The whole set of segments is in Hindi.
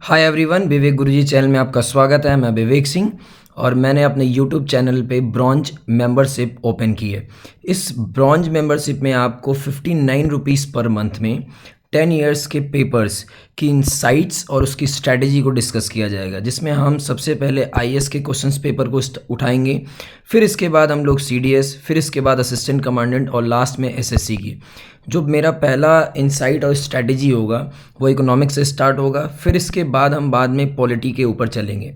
हाय एवरीवन, विवेक गुरुजी चैनल में आपका स्वागत है। मैं विवेक सिंह और मैंने अपने यूट्यूब चैनल पे ब्रॉन्ज मेंबरशिप ओपन की है। इस ब्रॉन्ज मेंबरशिप में आपको 59 रुपीज़ पर मंथ में 10 इयर्स के पेपर्स की इनसाइट्स और उसकी स्ट्रैटेजी को डिस्कस किया जाएगा, जिसमें हम सबसे पहले आईएएस के क्वेश्चंस पेपर को उठाएंगे, फिर इसके बाद हम लोग सीडीएस, फिर इसके बाद असिस्टेंट कमांडेंट और लास्ट में एसएससी की। जो मेरा पहला इंसाइट और स्ट्रैटेजी होगा वो इकोनॉमिक्स से स्टार्ट होगा, फिर इसके बाद हम बाद में पॉलिटी के ऊपर चलेंगे।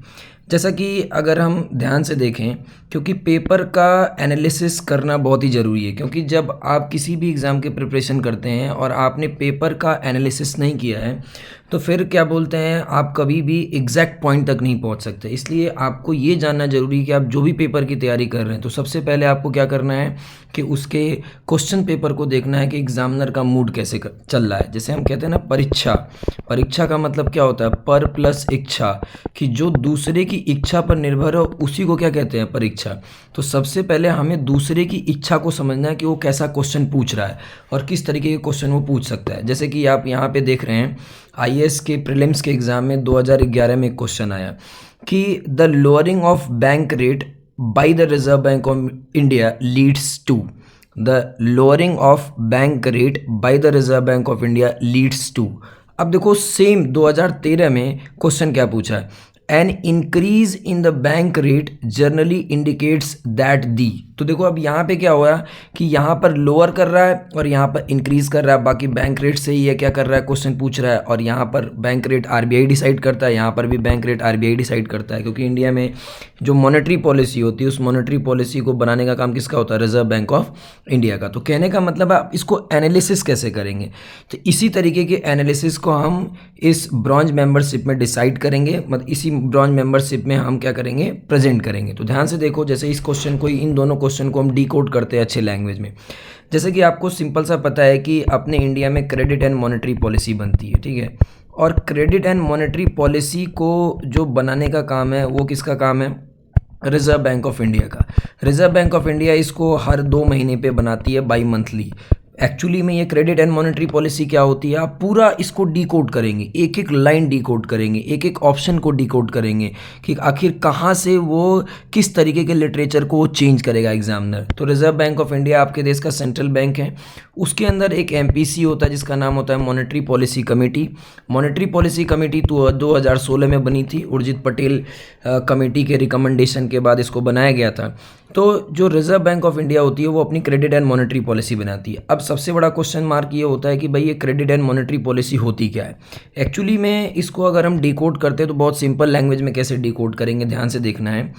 जैसा कि अगर हम ध्यान से देखें, क्योंकि पेपर का एनालिसिस करना बहुत ही ज़रूरी है, क्योंकि जब आप किसी भी एग्ज़ाम की प्रिपरेशन करते हैं और आपने पेपर का एनालिसिस नहीं किया है तो फिर क्या बोलते हैं, आप कभी भी एग्जैक्ट पॉइंट तक नहीं पहुंच सकते। इसलिए आपको ये जानना ज़रूरी है कि आप जो भी पेपर की तैयारी कर रहे हैं तो सबसे पहले आपको क्या करना है कि उसके क्वेश्चन पेपर को देखना है कि एग्जामिनर का मूड कैसे चल रहा है। जैसे हम कहते हैं ना, परीक्षा का मतलब क्या होता है, पर प्लस इच्छा, कि जो दूसरे की इच्छा पर निर्भर हो उसी को क्या कहते हैं, परीक्षा। तो सबसे पहले हमें दूसरे की इच्छा को समझना है कि वो कैसा क्वेश्चन पूछ रहा है और किस तरीके के क्वेश्चन वो पूछ सकता है। जैसे कि आप यहाँ पे देख रहे हैं, आईएएस के प्रीलिम्स के एग्ज़ाम में 2011 में एक क्वेश्चन आया कि the lowering of bank rate by the Reserve Bank of India leads to, the lowering of bank rate by the Reserve Bank of India leads to. अब देखो, सेम 2013 में क्वेश्चन क्या पूछा है, an increase in the bank rate generally indicates that the. तो देखो अब यहाँ पे क्या हुआ कि यहाँ पर लोअर कर रहा है और यहाँ पर इंक्रीज कर रहा है, बाकी बैंक रेट से ही है क्या कर रहा है, क्वेश्चन पूछ रहा है। और यहाँ पर बैंक रेट आरबीआई डिसाइड करता है, यहाँ पर भी बैंक रेट आरबीआई डिसाइड करता है, क्योंकि इंडिया में जो मॉनेटरी पॉलिसी होती है उस मॉनेटरी पॉलिसी को बनाने का काम किसका होता है, रिजर्व बैंक ऑफ इंडिया का। तो कहने का मतलब है आप इसको एनालिसिस कैसे करेंगे, तो इसी तरीके के एनालिसिस को हम इस ब्रॉन्ज मेंबरशिप में डिसाइड करेंगे, मतलब इसी ब्रॉन्ज मेंबरशिप में हम क्या करेंगे, प्रेजेंट करेंगे। तो ध्यान से देखो, जैसे इस क्वेश्चन को, इन दोनों क्वेश्चन को हम डिकोड करते हैं अच्छे लैंग्वेज में। जैसे कि आपको सिंपल सा पता है कि अपने इंडिया में क्रेडिट एंड मॉनेटरी पॉलिसी बनती है, ठीक है। और क्रेडिट एंड मॉनेटरी पॉलिसी को जो बनाने का काम है वो किसका काम है, रिजर्व बैंक ऑफ इंडिया का। रिजर्व बैंक ऑफ इंडिया इसको हर 2 महीने पे बनाती है, बाई मंथली। एक्चुअली में ये क्रेडिट एंड मॉनेटरी पॉलिसी क्या होती है, आप पूरा इसको डिकोड करेंगे, एक एक लाइन डिकोड करेंगे, एक एक ऑप्शन को डिकोड करेंगे कि आखिर कहाँ से वो किस तरीके के लिटरेचर को वो चेंज करेगा एग्जामिनर। तो रिजर्व बैंक ऑफ इंडिया आपके देश का सेंट्रल बैंक है, उसके अंदर एक एमपीसी होता है जिसका नाम होता है monetary policy committee. Monetary policy committee तो 2016 में बनी थी, उर्जित पटेल कमेटी के रिकमेंडेशन के बाद इसको बनाया गया था। तो जो रिजर्व बैंक ऑफ इंडिया होती है वो अपनी क्रेडिट एंड मॉनेटरी पॉलिसी बनाती है। अब सबसे बड़ा क्वेश्चन मार्क ये होता है कि भाई ये क्रेडिट एंड मॉनेटरी पॉलिसी होती क्या है। एक्चुअली में इसको अगर हम डिकोड करते हैं तो बहुत सिंपल लैंग्वेज में कैसे डिकोड करेंगे, ध्यान से देखना है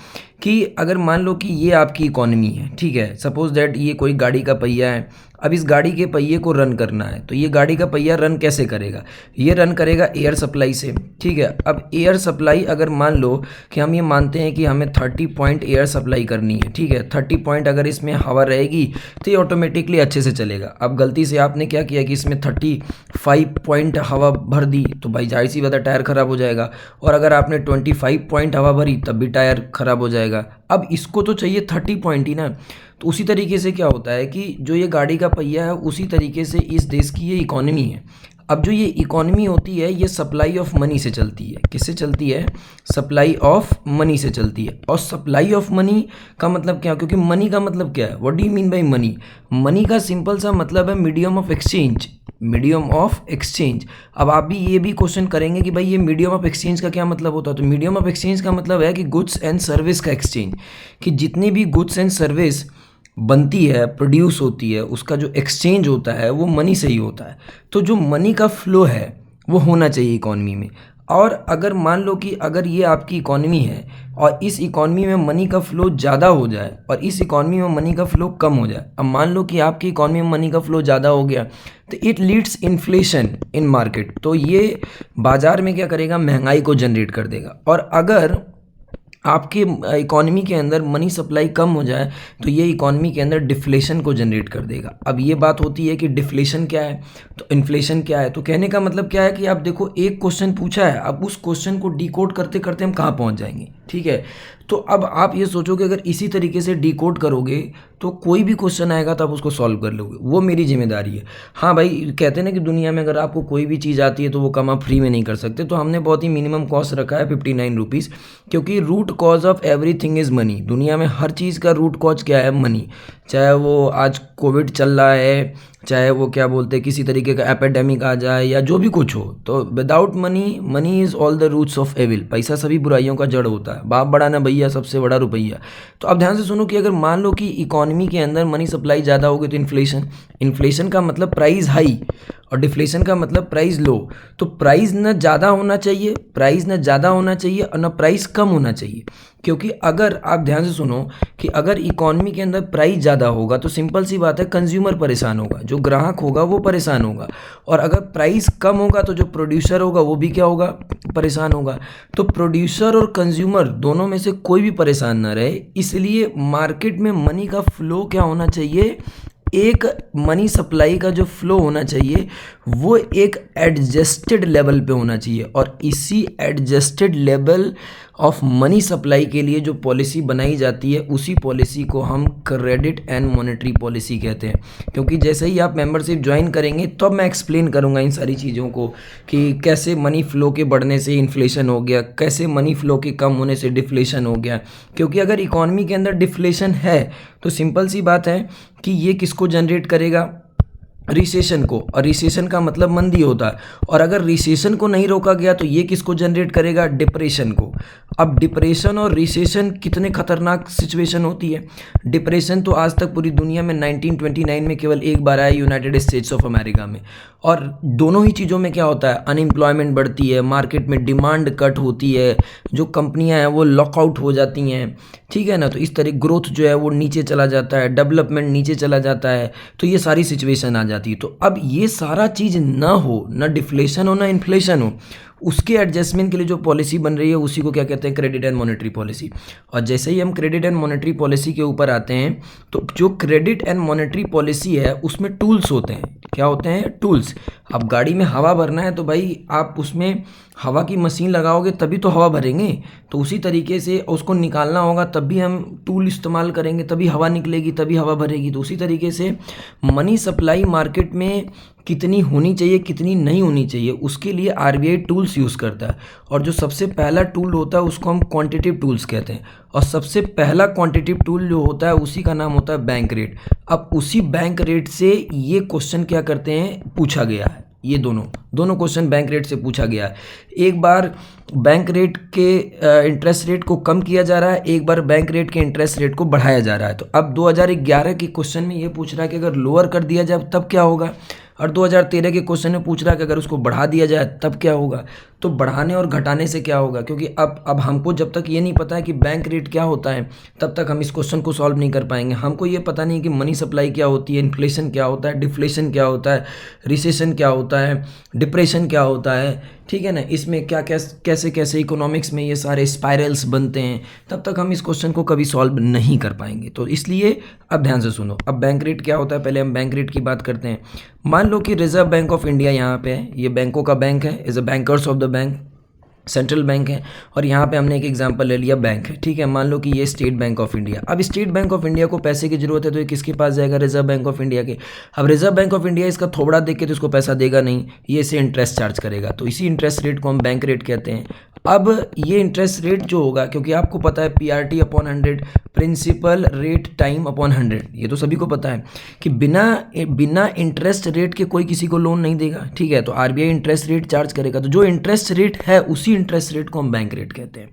कि अगर मान लो कि ये आपकी इकोनॉमी है, ठीक है, सपोज दैट ये कोई गाड़ी का पहिया है। अब इस गाड़ी के पहिए को रन करना है, तो ये गाड़ी का पहिया रन कैसे करेगा, ये रन करेगा एयर सप्लाई से, ठीक है। अब एयर सप्लाई, अगर मान लो कि हम ये मानते हैं कि हमें 30 पॉइंट एयर सप्लाई करनी है, ठीक है, 30 पॉइंट अगर इसमें हवा रहेगी तो ये ऑटोमेटिकली अच्छे से चलेगा। अब गलती से आपने क्या किया कि इसमें 35 पॉइंट हवा भर दी, तो भाई जाहिर सी बात है टायर ख़राब हो जाएगा। और अगर आपने 25 पॉइंट हवा भरी तब भी टायर ख़राब हो जाएगा। अब इसको तो चाहिए 30 पॉइंट ही ना। तो उसी तरीके से क्या होता है कि जो ये गाड़ी का पहिया है उसी तरीके से इस देश की ये इकोनॉमी है। अब जो ये इकोनॉमी होती है ये सप्लाई ऑफ मनी से चलती है, किससे चलती है, सप्लाई ऑफ मनी से चलती है। और सप्लाई ऑफ मनी का मतलब क्या, क्योंकि मनी का मतलब क्या है, what do you mean by money. Money का सिंपल सा मतलब है medium of exchange, medium of exchange. अब आप भी ये भी क्वेश्चन करेंगे कि भाई ये मीडियम ऑफ एक्सचेंज का क्या मतलब होता है, तो मीडियम ऑफ एक्सचेंज का मतलब है कि गुड्स एंड सर्विस का एक्सचेंज, कि जितनी भी गुड्स एंड सर्विस बनती है, प्रोड्यूस होती है, उसका जो एक्सचेंज होता है वो मनी से ही होता है। तो जो मनी का फ्लो है वो होना चाहिए इकॉनमी में। और अगर मान लो कि अगर ये आपकी इकॉनमी है और इस इकॉनमी में मनी का फ्लो ज़्यादा हो जाए और इस इकॉनमी में मनी का फ्लो कम हो जाए, अब मान लो कि आपकी इकॉनमी में मनी का फ्लो ज़्यादा हो गया तो it leads inflation in market. तो ये बाज़ार में क्या करेगा, महंगाई को जनरेट कर देगा। और अगर आपके इकॉनमी के अंदर मनी सप्लाई कम हो जाए तो ये इकॉनमी के अंदर डिफ्लेशन को जनरेट कर देगा। अब ये बात होती है कि डिफ्लेशन क्या है, तो इन्फ्लेशन क्या है। तो कहने का मतलब क्या है कि आप देखो, एक क्वेश्चन पूछा है, अब उस क्वेश्चन को डिकोड करते करते हम कहाँ पहुँच जाएंगे, ठीक है। तो अब आप ये सोचो कि अगर इसी तरीके से डिकोड करोगे तो कोई भी क्वेश्चन आएगा तो आप उसको सॉल्व कर लोगे, वो मेरी जिम्मेदारी है। हाँ भाई, कहते हैं ना कि दुनिया में अगर आपको कोई भी चीज़ आती है तो वो काम आप फ्री में नहीं कर सकते, तो हमने बहुत ही मिनिमम कॉस्ट रखा है 59 रुपीज़, क्योंकि root cause of everything is money. दुनिया में हर चीज़ का रूट कॉज क्या है? मनी। चाहे वो आज कोविड चल रहा है, चाहे वो क्या बोलते हैं किसी तरीके का एपिडेमिक आ जाए, या जो भी कुछ हो, तो without money, money is all the roots of evil. पैसा सभी बुराइयों का जड़ होता है। बाप बड़ा ना भैया, सबसे बड़ा रुपया। तो अब ध्यान से सुनो कि अगर मान लो कि इकोनॉमी के अंदर मनी सप्लाई ज़्यादा होगी तो इन्फ्लेशन का मतलब प्राइस हाई, और डिफ्लेशन का मतलब प्राइस लो। तो प्राइस न ज़्यादा होना चाहिए, और न प्राइस कम होना चाहिए। क्योंकि अगर आप ध्यान से सुनो कि अगर इकोनॉमी के अंदर प्राइस ज़्यादा होगा तो सिंपल सी बात है, कंज्यूमर परेशान होगा, जो ग्राहक होगा वो परेशान होगा। और अगर प्राइस कम होगा तो जो प्रोड्यूसर होगा वो भी क्या होगा? परेशान होगा। तो प्रोड्यूसर और कंज्यूमर दोनों में से कोई भी परेशान ना रहे, इसलिए मार्केट में मनी का फ्लो क्या होना चाहिए? एक मनी सप्लाई का जो फ्लो होना चाहिए वो एक एडजस्टेड लेवल पे होना चाहिए। और इसी adjusted level of money supply के लिए जो पॉलिसी बनाई जाती है, उसी पॉलिसी को हम क्रेडिट एंड मॉनेटरी पॉलिसी कहते हैं। क्योंकि जैसे ही आप मेंबरशिप ज्वाइन करेंगे तब तो मैं एक्सप्लेन करूंगा इन सारी चीज़ों को कि कैसे मनी फ्लो के बढ़ने से इन्फ्लेशन हो गया, कैसे मनी फ्लो के कम होने से डिफ्लेशन हो गया। क्योंकि अगर इकॉनमी के अंदर डिफ्लेशन है तो सिंपल सी बात है कि ये किसको जनरेट करेगा? रिसेशन को। और रिसेशन का मतलब मंदी होता है। और अगर रिसेशन को नहीं रोका गया तो ये किसको जनरेट करेगा? डिप्रेशन को। अब डिप्रेशन और रिसेशन कितने खतरनाक सिचुएशन होती है। डिप्रेशन तो आज तक पूरी दुनिया में 1929 में केवल एक बार आया, यूनाइटेड स्टेट्स ऑफ अमेरिका में। और दोनों ही चीज़ों में क्या होता है? अनएम्प्लॉयमेंट बढ़ती है, मार्केट में डिमांड कट होती है, जो कंपनियां हैं वो लॉकआउट हो जाती हैं, ठीक है ना। तो इस तरह ग्रोथ जो है वो नीचे चला जाता है, डेवलपमेंट नीचे चला जाता है, तो ये सारी सिचुएशन आ जाती है। तो अब ये सारा चीज़ ना हो, ना डिफ्लेशन हो ना इन्फ्लेशन हो, उसके एडजस्टमेंट के लिए जो पॉलिसी बन रही है उसी को क्या कहते हैं? Credit and monetary policy. और जैसे ही हम क्रेडिट एंड मॉनेटरी पॉलिसी के ऊपर आते हैं तो जो क्रेडिट एंड मॉनेटरी पॉलिसी है उसमें टूल्स होते हैं। क्या होते हैं? टूल्स। अब गाड़ी में हवा भरना है तो भाई आप उसमें हवा की मशीन लगाओगे तभी तो हवा भरेंगे। तो उसी तरीके से उसको निकालना होगा तब भी हम टूल इस्तेमाल करेंगे, तभी हवा निकलेगी, तभी हवा भरेगी। तो उसी तरीके से मनी सप्लाई मार्केट में कितनी होनी चाहिए, कितनी नहीं होनी चाहिए, उसके लिए आरबीआई टूल्स यूज़ करता है। और जो सबसे पहला टूल होता है उसको हम क्वांटिटेटिव टूल्स कहते हैं। और सबसे पहला क्वांटिटेटिव टूल जो होता है उसी का नाम होता है बैंक रेट। अब उसी बैंक रेट से ये क्वेश्चन क्या करते हैं? पूछा गया है। ये दोनों क्वेश्चन बैंक रेट से पूछा गया है। एक बार बैंक रेट के इंटरेस्ट रेट को कम किया जा रहा है, एक बार बैंक रेट के इंटरेस्ट रेट को बढ़ाया जा रहा है। तो अब 2011 के क्वेश्चन में ये पूछ रहा है कि अगर लोअर कर दिया जाए तब क्या होगा, और 2013 के क्वेश्चन में पूछ रहा है कि अगर उसको बढ़ा दिया जाए तब क्या होगा। तो बढ़ाने और घटाने से क्या होगा? क्योंकि अब हमको जब तक ये नहीं पता है कि बैंक रेट क्या होता है तब तक हम इस क्वेश्चन को सॉल्व नहीं कर पाएंगे। हमको ये पता नहीं कि मनी सप्लाई क्या होती है, इन्फ्लेशन क्या होता है, डिफ्लेशन क्या होता है, रिसेशन क्या होता है, डिप्रेशन क्या होता है, ठीक है ना। इसमें क्या कैसे कैसे इकोनॉमिक्स में ये सारे स्पाइरल्स बनते हैं, तब तक हम इस क्वेश्चन को कभी सॉल्व नहीं कर पाएंगे। तो इसलिए अब ध्यान से सुनो। अब बैंक रेट क्या होता है, पहले हम बैंक रेट की बात करते हैं। मान लो कि रिजर्व बैंक ऑफ इंडिया यहाँ पे है, ये बैंकों का बैंक है, is a bankers of the bank, central bank है। और यहाँ पे हमने एक एग्जांपल ले लिया बैंक है, ठीक है। मान लो कि ये स्टेट बैंक ऑफ इंडिया। अब स्टेट बैंक ऑफ इंडिया को पैसे की जरूरत है तो ये किसके पास जाएगा? रिजर्व बैंक ऑफ इंडिया के। अब रिजर्व बैंक ऑफ इंडिया इसका थोबड़ा देख के तो इसको पैसा देगा नहीं, ये इसे इंटरेस्ट चार्ज करेगा। तो इसी इंटरेस्ट रेट को हम बैंक रेट कहते हैं। अब ये इंटरेस्ट रेट जो होगा, क्योंकि आपको पता है PRT upon 100, principal rate time upon 100, ये तो सभी को पता है कि बिना इंटरेस्ट रेट के कोई किसी को लोन नहीं देगा, ठीक है। तो आरबीआई इंटरेस्ट रेट चार्ज करेगा। तो जो इंटरेस्ट रेट है उसी इंटरेस्ट रेट को हम बैंक रेट कहते हैं।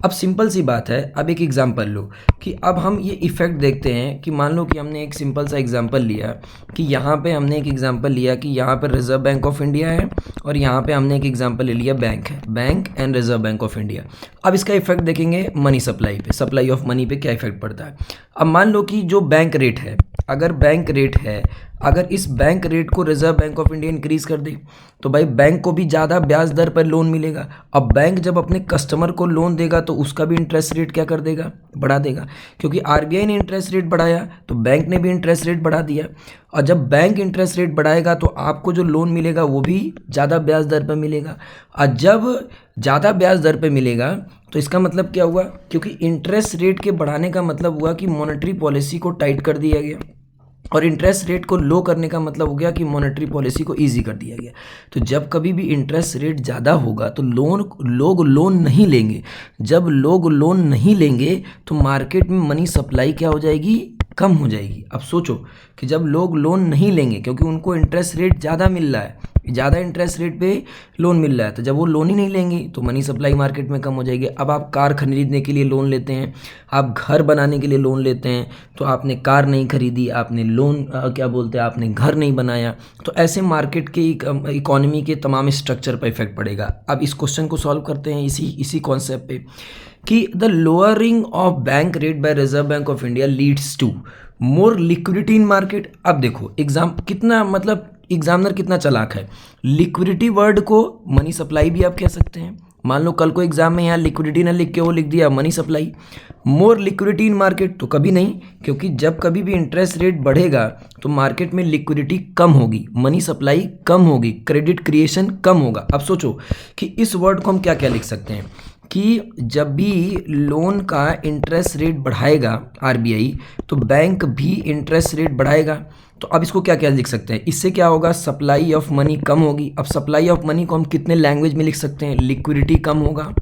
अब सिंपल सी बात है, अब एक एग्जांपल लो कि अब हम ये इफेक्ट देखते हैं कि मान लो कि हमने एक सिंपल सा एग्जांपल लिया कि यहाँ पे हमने एक एग्जांपल लिया कि यहाँ पर रिजर्व बैंक ऑफ इंडिया है और यहाँ पे हमने एक एग्जांपल ले लिया बैंक है, bank and reserve Bank of India. अब इसका इफेक्ट देखेंगे मनी सप्लाई पे, सप्लाई ऑफ मनी पे क्या इफेक्ट पड़ता है। अब मान लो कि जो बैंक रेट है, अगर बैंक रेट है, अगर इस बैंक रेट को reserve Bank of India increase कर दे तो भाई बैंक को भी ज़्यादा ब्याज दर पर लोन मिलेगा। अब बैंक जब अपने कस्टमर को लोन देगा तो उसका भी इंटरेस्ट रेट क्या कर देगा, बढ़ा देगा, क्योंकि आरबीआई ने इंटरेस्ट रेट बढ़ाया तो बैंक ने भी इंटरेस्ट रेट बढ़ा दिया। और जब बैंक इंटरेस्ट रेट बढ़ाएगा तो आपको जो लोन मिलेगा वो भी ज़्यादा ब्याज दर पर मिलेगा। और जब ज़्यादा ब्याज दर पर मिलेगा तो इसका मतलब क्या हुआ, क्योंकि इंटरेस्ट रेट के बढ़ाने का मतलब हुआ कि मॉनेटरी पॉलिसी को टाइट कर दिया गया, और इंटरेस्ट रेट को लो करने का मतलब हो गया कि मॉनेटरी पॉलिसी को इजी कर दिया गया। तो जब कभी भी इंटरेस्ट रेट ज़्यादा होगा तो लोग लोन नहीं लेंगे। जब लोग लोन नहीं लेंगे तो मार्केट में मनी सप्लाई क्या हो जाएगी, कम हो जाएगी। अब सोचो कि जब लोग लोन नहीं लेंगे क्योंकि उनको इंटरेस्ट रेट ज़्यादा मिल रहा है, ज़्यादा इंटरेस्ट रेट पे लोन मिल रहा है, तो जब वो लोन ही नहीं लेंगे तो मनी सप्लाई मार्केट में कम हो जाएगी। अब आप कार खरीदने के लिए लोन लेते हैं, आप घर बनाने के लिए लोन लेते हैं, तो आपने कार नहीं खरीदी, आपने लोन क्या बोलते हैं, आपने घर नहीं बनाया, तो ऐसे मार्केट के इकोनॉमी के तमाम स्ट्रक्चर पर इफेक्ट पड़ेगा। अब इस क्वेश्चन को सॉल्व करते हैं इसी कॉन्सेप्ट पे कि the lowering of bank rate by Reserve Bank of India leads to more liquidity in market. अब देखो एग्जामिनर कितना चालाक है, लिक्विडिटी वर्ड को मनी सप्लाई भी आप कह सकते हैं। मान लो कल को एग्जाम में यहाँ लिक्विडिटी ना लिख के वो लिख दिया money supply. More liquidity in market तो कभी नहीं, क्योंकि जब कभी भी इंटरेस्ट रेट बढ़ेगा तो मार्केट में लिक्विडिटी कम होगी, मनी सप्लाई कम होगी, क्रेडिट क्रिएशन कम होगा। अब सोचो कि इस वर्ड को हम क्या क्या लिख सकते हैं कि जब भी लोन का इंटरेस्ट रेट बढ़ाएगा आरबीआई तो बैंक भी इंटरेस्ट रेट बढ़ाएगा। तो अब इसको क्या क्या लिख सकते हैं, इससे क्या होगा, सप्लाई ऑफ मनी कम होगी। अब सप्लाई ऑफ मनी को हम कितने लैंग्वेज में लिख सकते हैं, लिक्विडिटी कम होगा,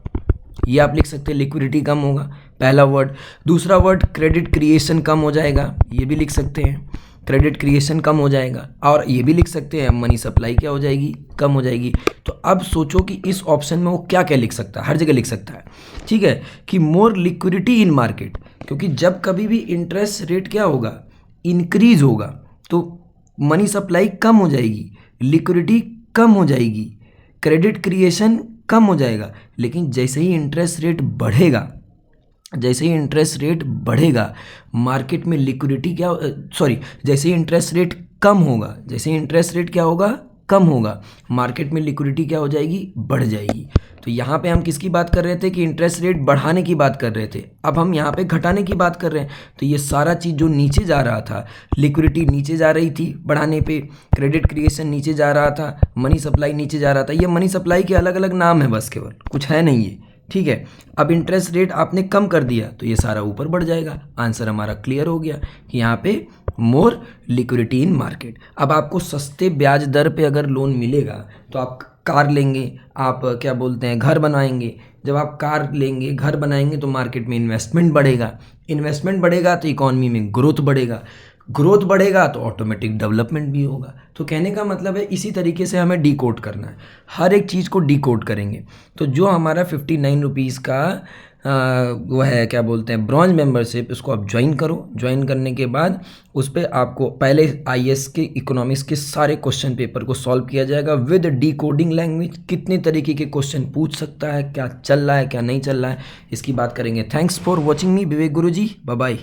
ये आप लिख सकते हैं, लिक्विडिटी कम होगा पहला वर्ड। दूसरा वर्ड क्रेडिट क्रिएशन कम हो जाएगा, ये भी लिख सकते हैं, क्रेडिट क्रिएशन कम हो जाएगा। और ये भी लिख सकते हैं मनी सप्लाई क्या हो जाएगी, कम हो जाएगी। तो अब सोचो कि इस ऑप्शन में वो क्या क्या लिख सकता है, हर जगह लिख सकता है, ठीक है, कि मोर लिक्विडिटी इन मार्केट, क्योंकि जब कभी भी इंटरेस्ट रेट क्या होगा, इंक्रीज होगा तो मनी सप्लाई कम हो जाएगी, लिक्विडिटी कम हो जाएगी, क्रेडिट क्रिएशन कम हो जाएगा। लेकिन जैसे ही इंटरेस्ट रेट बढ़ेगा मार्केट में लिक्विडिटी जैसे ही इंटरेस्ट रेट क्या होगा, कम होगा, मार्केट में लिक्विडिटी क्या हो जाएगी, बढ़ जाएगी। तो यहाँ पे हम किसकी बात कर रहे थे कि इंटरेस्ट रेट बढ़ाने की बात कर रहे थे, अब हम यहाँ पे घटाने की बात कर रहे हैं। तो ये सारा चीज़ जो नीचे जा रहा था, लिक्विडिटी नीचे जा रही थी बढ़ाने पे, क्रेडिट क्रिएशन नीचे जा रहा था, मनी सप्लाई नीचे जा रहा था। ये मनी सप्लाई के अलग अलग नाम है बस, केवल कुछ है नहीं ये, ठीक है। अब इंटरेस्ट रेट आपने कम कर दिया तो ये सारा ऊपर बढ़ जाएगा। आंसर हमारा क्लियर हो गया कि यहाँ पे मोर लिक्विडिटी इन मार्केट। अब आपको सस्ते ब्याज दर पे अगर लोन मिलेगा तो आप कार लेंगे, आप क्या बोलते हैं, घर बनाएंगे। जब आप कार लेंगे, घर बनाएंगे तो मार्केट में इन्वेस्टमेंट बढ़ेगा तो इकोनॉमी में ग्रोथ बढ़ेगा तो ऑटोमेटिक डेवलपमेंट भी होगा। तो कहने का मतलब है इसी तरीके से हमें डिकोड करना है, हर एक चीज़ को डिकोड करेंगे। तो जो हमारा 59 रुपीज़ का वो है क्या बोलते हैं ब्रॉन्ज मेंबरशिप, इसको आप ज्वाइन करो। ज्वाइन करने के बाद उस पर आपको पहले आईएएस के इकोनॉमिक्स के सारे क्वेश्चन पेपर को सॉल्व किया जाएगा विद डिकोडिंग लैंग्वेज। कितने तरीके के क्वेश्चन पूछ सकता है, क्या चल रहा है, क्या नहीं चल रहा है, इसकी बात करेंगे। Thanks for watching me, Vivek Guruji, bye bye.